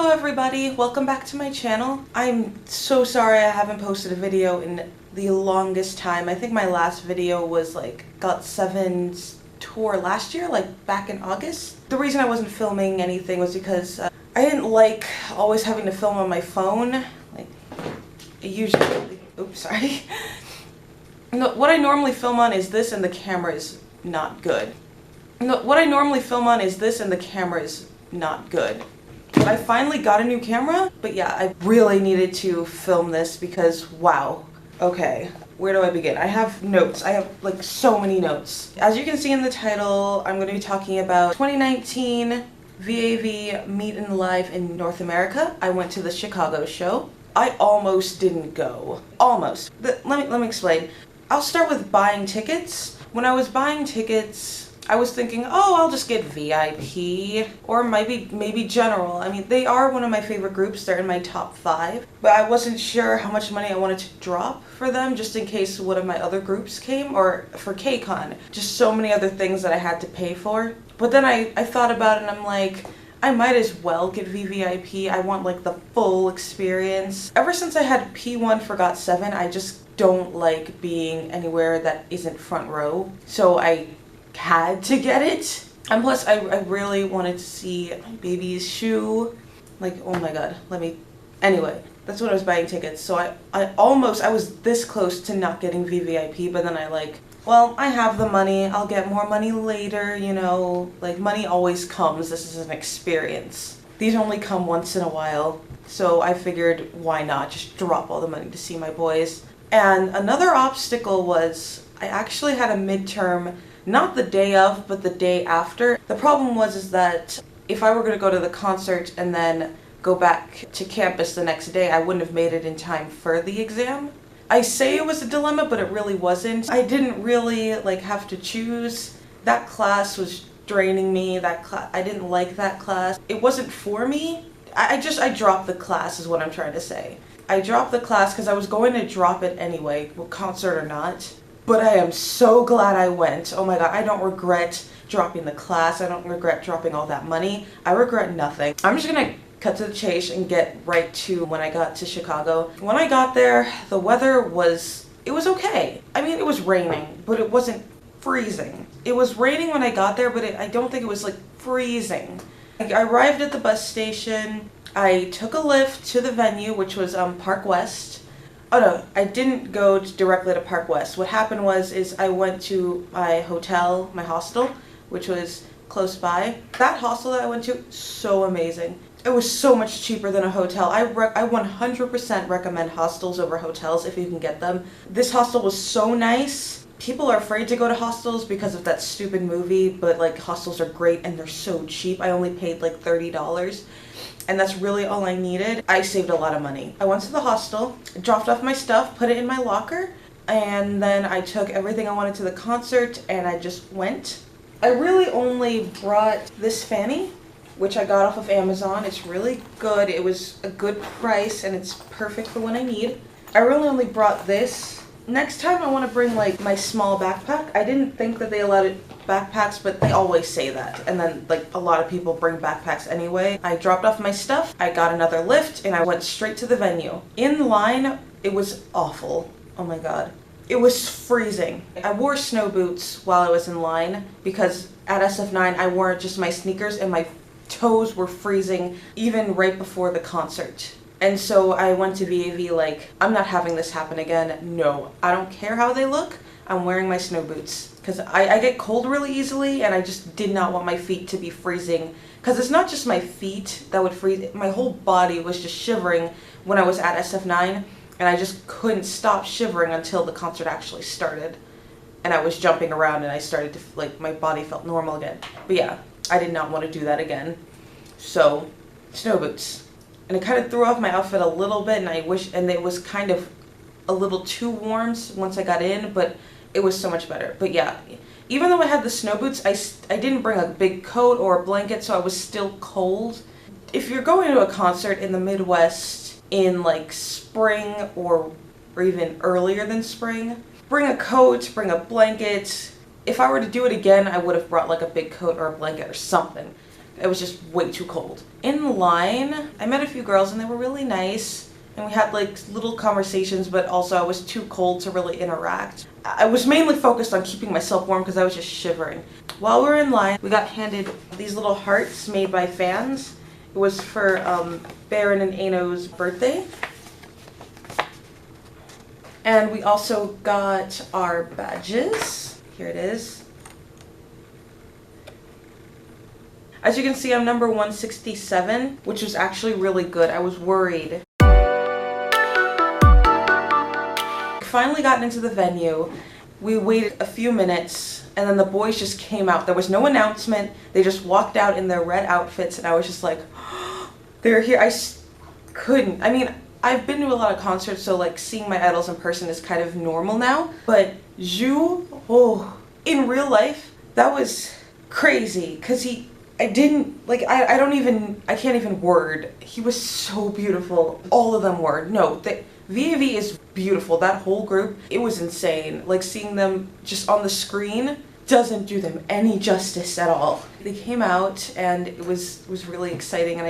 Hello everybody, welcome back to my channel. I'm so sorry I haven't posted a video in the longest time. I think my last video was like GOT7's tour last year, like back in August. The reason I wasn't filming anything was because I didn't like always having to film on my phone. Like, usually, oops, sorry. No, what I normally film on is this and the camera is not good. No, what I normally film on is this and the camera is not good. But I finally got a new camera, but yeah, I really needed to film this because wow. Okay, where do I begin? I have notes. I have like so many notes. As you can see in the title, I'm going to be talking about 2019 VAV Meet and Live in North America. I went to the Chicago show. I almost didn't go. Almost. Let me explain. I'll start with buying tickets. When I was buying tickets, I was thinking, oh, I'll just get VIP or maybe general. I mean, they are one of my favorite groups. They're in my top 5. But I wasn't sure how much money I wanted to drop for them just in case one of my other groups came, or for KCON. Just so many other things that I had to pay for. But then I thought about it and I'm like, I might as well get VVIP. I want like the full experience. Ever since I had P1 for GOT7, I just don't like being anywhere that isn't front row. So I had to get it. And plus I really wanted to see my baby's shoe. Like, oh my god, anyway, that's when I was buying tickets. So I was this close to not getting VVIP, but then well, I have the money, I'll get more money later, you know, like money always comes. This is an experience. These only come once in a while. So I figured, why not just drop all the money to see my boys. And another obstacle was I actually had a midterm, not the day of, but the day after. The problem was that if I were going to go to the concert and then go back to campus the next day, I wouldn't have made it in time for the exam. I say it was a dilemma, but it really wasn't. I didn't really have to choose. That class was draining me. I didn't like that class. It wasn't for me. I dropped the class is what I'm trying to say. I dropped the class because I was going to drop it anyway, concert or not. But I am so glad I went. Oh my god, I don't regret dropping the class. I don't regret dropping all that money. I regret nothing. I'm just gonna cut to the chase and get right to when I got to Chicago. When I got there, the weather was okay. I mean, it was raining, but it wasn't freezing. It was raining when I got there, but I don't think it was freezing. I arrived at the bus station. I took a lift to the venue, which was Park West. Oh no, I didn't go directly to Park West. What happened is I went to my hotel, my hostel, which was close by. That hostel that I went to, so amazing. It was so much cheaper than a hotel. I 100% recommend hostels over hotels if you can get them. This hostel was so nice. People are afraid to go to hostels because of that stupid movie, but hostels are great and they're so cheap. I only paid $30. And that's really all I needed. I saved a lot of money. I went to the hostel, dropped off my stuff, put it in my locker, and then I took everything I wanted to the concert and I just went. I really only brought this fanny, which I got off of Amazon. It's really good. It was a good price and it's perfect for what I need. I really only brought this. Next time I want to bring my small backpack. I didn't think that they allowed backpacks, but they always say that. And then a lot of people bring backpacks anyway. I dropped off my stuff, I got another lift, and I went straight to the venue. In line, it was awful. Oh my god. It was freezing. I wore snow boots while I was in line because at SF9 I wore just my sneakers and my toes were freezing even right before the concert. And so I went to VAV I'm not having this happen again. No, I don't care how they look. I'm wearing my snow boots because I get cold really easily and I just did not want my feet to be freezing. Because it's not just my feet that would freeze. My whole body was just shivering when I was at SF9 and I just couldn't stop shivering until the concert actually started. And I was jumping around and I started to, my body felt normal again. But yeah, I did not want to do that again. So, snow boots. And it kind of threw off my outfit a little bit and it was kind of a little too warm once I got in, but it was so much better. But yeah, even though I had the snow boots, I didn't bring a big coat or a blanket, so I was still cold. If you're going to a concert in the Midwest in spring or even earlier than spring, bring a coat, bring a blanket. If I were to do it again, I would have brought a big coat or a blanket or something. It was just way too cold. In line, I met a few girls and they were really nice. And we had like little conversations, but also I was too cold to really interact. I was mainly focused on keeping myself warm because I was just shivering. While we were in line, we got handed these little hearts made by fans. It was for Baron and Aino's birthday. And we also got our badges. Here it is. As you can see, I'm number 167, which was actually really good. I was worried. Finally gotten into the venue. We waited a few minutes and then the boys just came out. There was no announcement. They just walked out in their red outfits and I was just like, oh, they're here. I couldn't. I mean, I've been to a lot of concerts, so like seeing my idols in person is kind of normal now. But Ju, oh, in real life, that was crazy because I can't even word. He was so beautiful. All of them were. No, VAV is beautiful. That whole group, it was insane. Like seeing them just on the screen doesn't do them any justice at all. They came out and it was really exciting and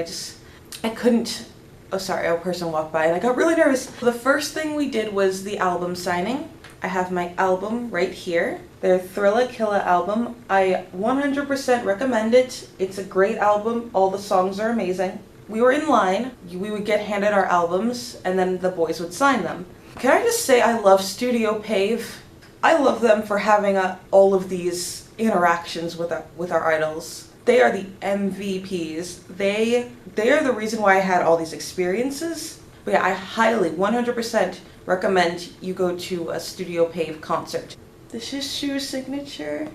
I couldn't, oh sorry, a person walked by and I got really nervous. The first thing we did was the album signing. I have my album right here. Their Thrilla Killa album. I 100% recommend it. It's a great album. All the songs are amazing. We were in line. We would get handed our albums and then the boys would sign them. Can I just say I love Studio Pave? I love them for having all of these interactions with our idols. They are the MVPs. They are the reason why I had all these experiences. But yeah, I highly, 100% recommend you go to a Studio Pave concert. This is Shu's signature.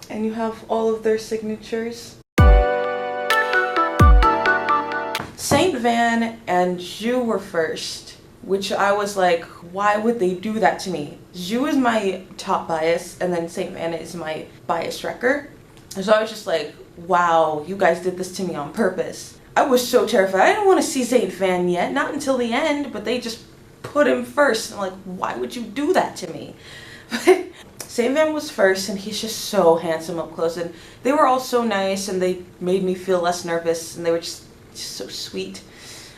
And you have all of their signatures. Saint Van and Ju were first, which I was like, why would they do that to me? Ju is my top bias, and then Saint Van is my bias wrecker. And so I was just like, wow, you guys did this to me on purpose. I was so terrified. I didn't want to see Saint Van yet, not until the end, but they just put him first. I'm like, why would you do that to me? But Saint Van was first, and he's just so handsome up close, and they were all so nice, and they made me feel less nervous, and they were just so sweet.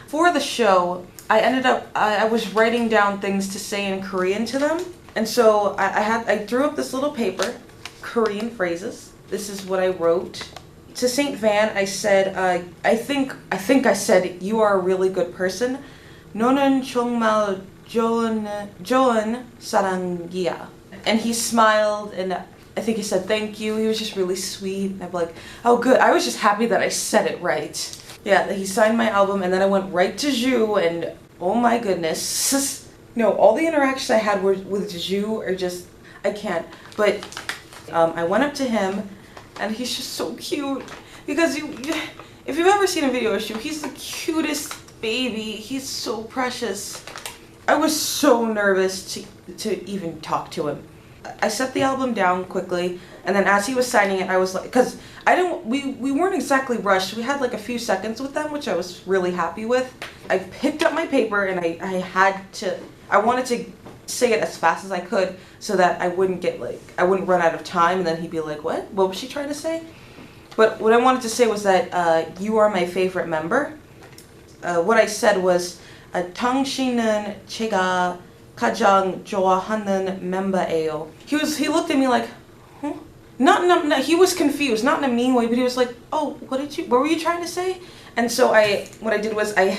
For the show, I was writing down things to say in Korean to them, and so I drew up this little paper, Korean phrases. This is what I wrote. To Saint Van, I said, I think I said, you are a really good person. 너는 정말 좋은 사람이야. And he smiled, and I think he said thank you. He was just really sweet. And I'm like, oh good. I was just happy that I said it right. Yeah, he signed my album, and then I went right to Ju, and oh my goodness. No, all the interactions I had with Ju are just, I can't. But I went up to him, and he's just so cute. Because if you've ever seen a video of Ju, he's the cutest baby. He's so precious. I was so nervous to even talk to him. I set the album down quickly, and then as he was signing it, I was like, because we weren't exactly rushed. We had like a few seconds with them, which I was really happy with. I picked up my paper, and I wanted to say it as fast as I could so that I wouldn't run out of time, and then he'd be like, what was she trying to say? But what I wanted to say was that you are my favorite member. What I said was, 당신은 제가 가장 좋아하는 멤버예요. He looked at me like, huh? Not, he was confused, not in a mean way, but he was like, oh, what were you trying to say? And so what I did was I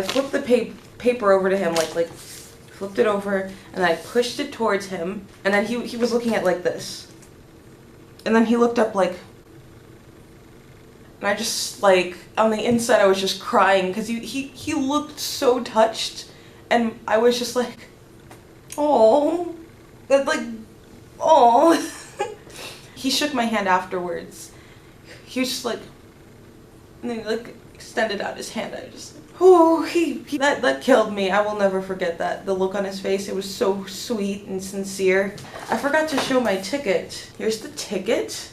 flipped the paper over to him, like flipped it over, and I pushed it towards him, and then he was looking at like this. And then he looked up like, and I just like, on the inside I was just crying because he looked so touched, and I was just like, oh, like, oh. He shook my hand afterwards. He was just like, and then he like extended out his hand. I just, oh, that killed me. I will never forget that. The look on his face, it was so sweet and sincere. I forgot to show my ticket. Here's the ticket.